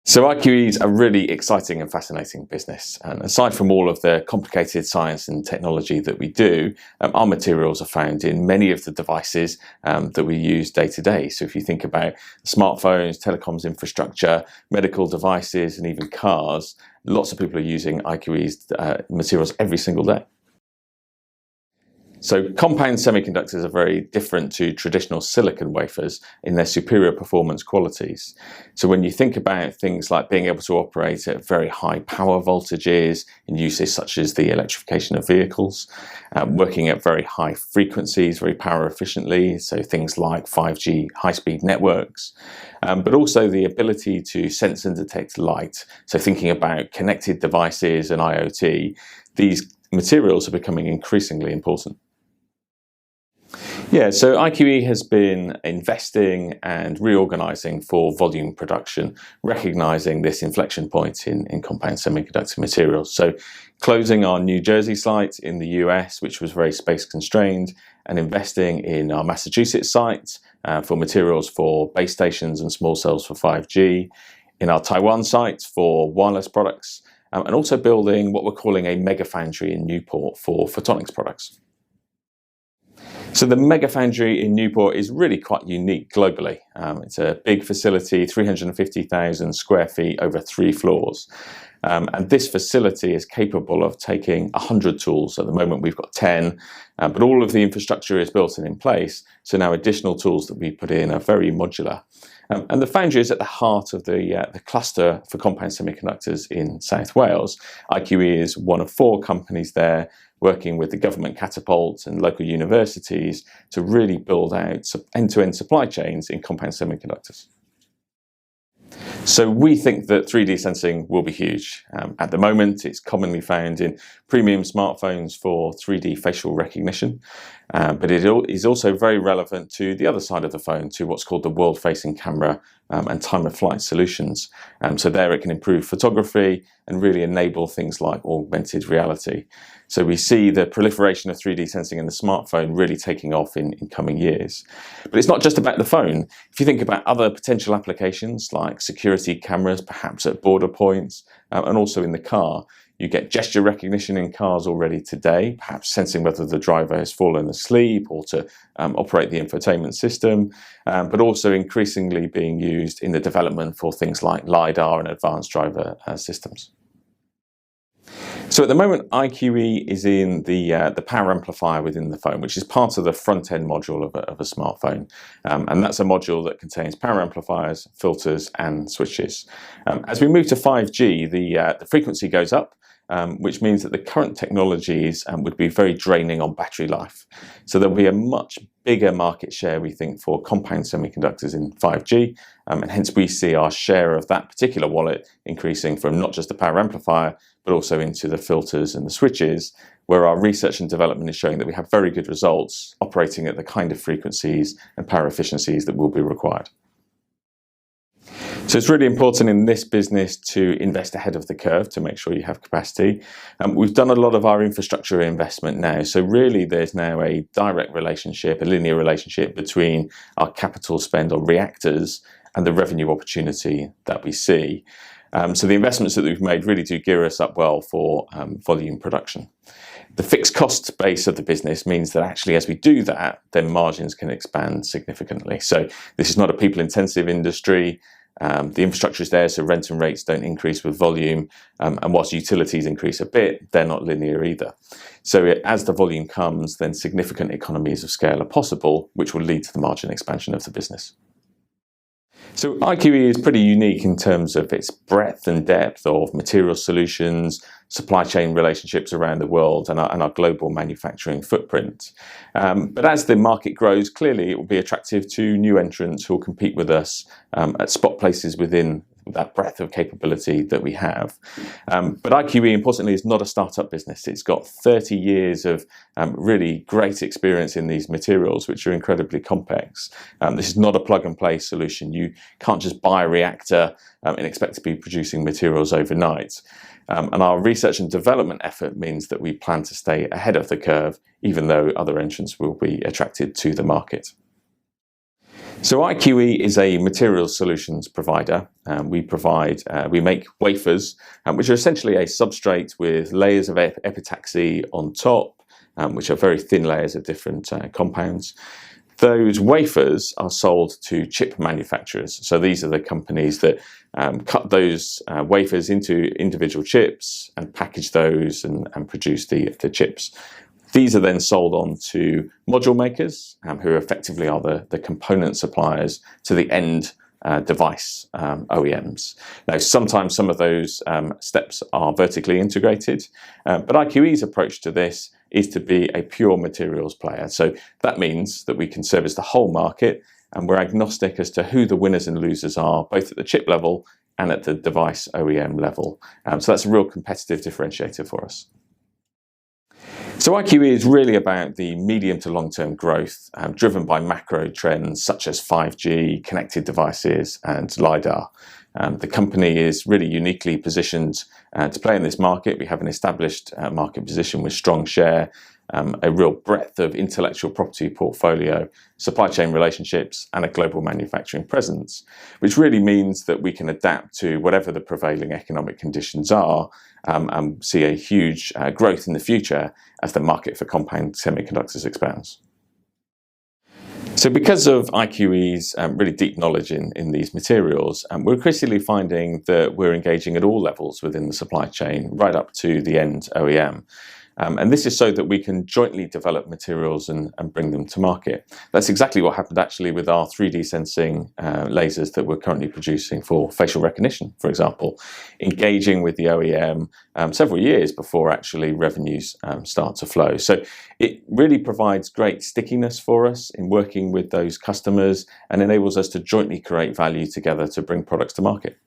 So IQE is a really exciting and fascinating business. And aside from all of the complicated science and technology that we do, our materials are found in many of the devices that we use day to day. So if you think about smartphones, telecoms infrastructure, medical devices, and even cars, lots of people are using IQE's materials every single day. So compound semiconductors are very different to traditional silicon wafers in their superior performance qualities. So when you think about things like being able to operate at very high power voltages in uses such as the electrification of vehicles, working at very high frequencies, very power efficiently, so things like 5G high-speed networks, but also the ability to sense and detect light. So thinking about connected devices and IoT, these materials are becoming increasingly important. Yeah, so IQE has been investing and reorganizing for volume production, recognizing this inflection point in compound semiconductor materials. So closing our New Jersey site in the US, which was very space constrained, and investing in our Massachusetts site for materials for base stations and small cells for 5G, in our Taiwan site for wireless products, and also building what we're calling a Mega Foundry in Newport for photonics products. So the Mega Foundry in Newport is really quite unique globally. It's a big facility, 350,000 square feet over 3 floors. And this facility is capable of taking 100 tools. At the moment we've got 10, but all of the infrastructure is built and in place. So now additional tools that we put in are very modular. And the foundry is at the heart of the cluster for compound semiconductors in South Wales. IQE is one of 4 companies there, working with the government catapults and local universities to really build out end-to-end supply chains in compound semiconductors. So we think that 3D sensing will be huge. At the moment, it's commonly found in premium smartphones for 3D facial recognition, but it is also very relevant to the other side of the phone, to what's called the world-facing camera and time-of-flight solutions. So there it can improve photography and really enable things like augmented reality. So we see the proliferation of 3D sensing in the smartphone really taking off in coming years. But it's not just about the phone. If you think about other potential applications like security cameras, perhaps at border points, and also in the car, you get gesture recognition in cars already today, perhaps sensing whether the driver has fallen asleep or to operate the infotainment system, but also increasingly being used in the development for things like LiDAR and advanced driver systems. So at the moment, IQE is in the power amplifier within the phone, which is part of the front-end module of a smartphone. And that's a module that contains power amplifiers, filters, and switches. As we move to 5G, the frequency goes up, which means that the current technologies would be very draining on battery life. So there'll be a much bigger market share, we think, for compound semiconductors in 5G, and hence we see our share of that particular wallet increasing from not just the power amplifier, but also into the filters and the switches, where our research and development is showing that we have very good results operating at the kind of frequencies and power efficiencies that will be required. So it's really important in this business to invest ahead of the curve to make sure you have capacity. We've done a lot of our infrastructure investment now, so really there's now a direct relationship, a linear relationship between our capital spend on reactors and the revenue opportunity that we see. So the investments that we've made really do gear us up well for volume production. The fixed cost base of the business means that actually as we do that, then margins can expand significantly. So this is not a people-intensive industry. The infrastructure is there, so rent and rates don't increase with volume, and whilst utilities increase a bit, they're not linear either. So as the volume comes, then significant economies of scale are possible, which will lead to the margin expansion of the business. So IQE is pretty unique in terms of its breadth and depth of material solutions, supply chain relationships around the world, and our global manufacturing footprint. But as the market grows, clearly it will be attractive to new entrants who will compete with us at spot places within that breadth of capability that we have. But IQE, importantly, is not a startup business. It's got 30 years of really great experience in these materials, which are incredibly complex. This is not a plug-and-play solution. You can't just buy a reactor and expect to be producing materials overnight. And our research and development effort means that we plan to stay ahead of the curve, even though other entrants will be attracted to the market. So IQE is a materials solutions provider. We make wafers, which are essentially a substrate with layers of epitaxy on top, which are very thin layers of different compounds. Those wafers are sold to chip manufacturers. So these are the companies that cut those wafers into individual chips and package those and produce the chips. These are then sold on to module makers, who effectively are the component suppliers to the end device OEMs. Now, sometimes some of those steps are vertically integrated, but IQE's approach to this is to be a pure materials player. So that means that we can service the whole market, and we're agnostic as to who the winners and losers are, both at the chip level and at the device OEM level. So that's a real competitive differentiator for us. So IQE is really about the medium to long-term growth driven by macro trends such as 5G, connected devices and LiDAR. The company is really uniquely positioned to play in this market. We have an established market position with strong share, a real breadth of intellectual property portfolio, supply chain relationships and a global manufacturing presence, which really means that we can adapt to whatever the prevailing economic conditions are and see a huge growth in the future as the market for compound semiconductors expands. So because of IQE's really deep knowledge in these materials, we're increasingly finding that we're engaging at all levels within the supply chain, right up to the end OEM. And this is so that we can jointly develop materials and bring them to market. That's exactly what happened actually with our 3D sensing lasers that we're currently producing for facial recognition, for example, engaging with the OEM several years before actually revenues start to flow. So it really provides great stickiness for us in working with those customers and enables us to jointly create value together to bring products to market.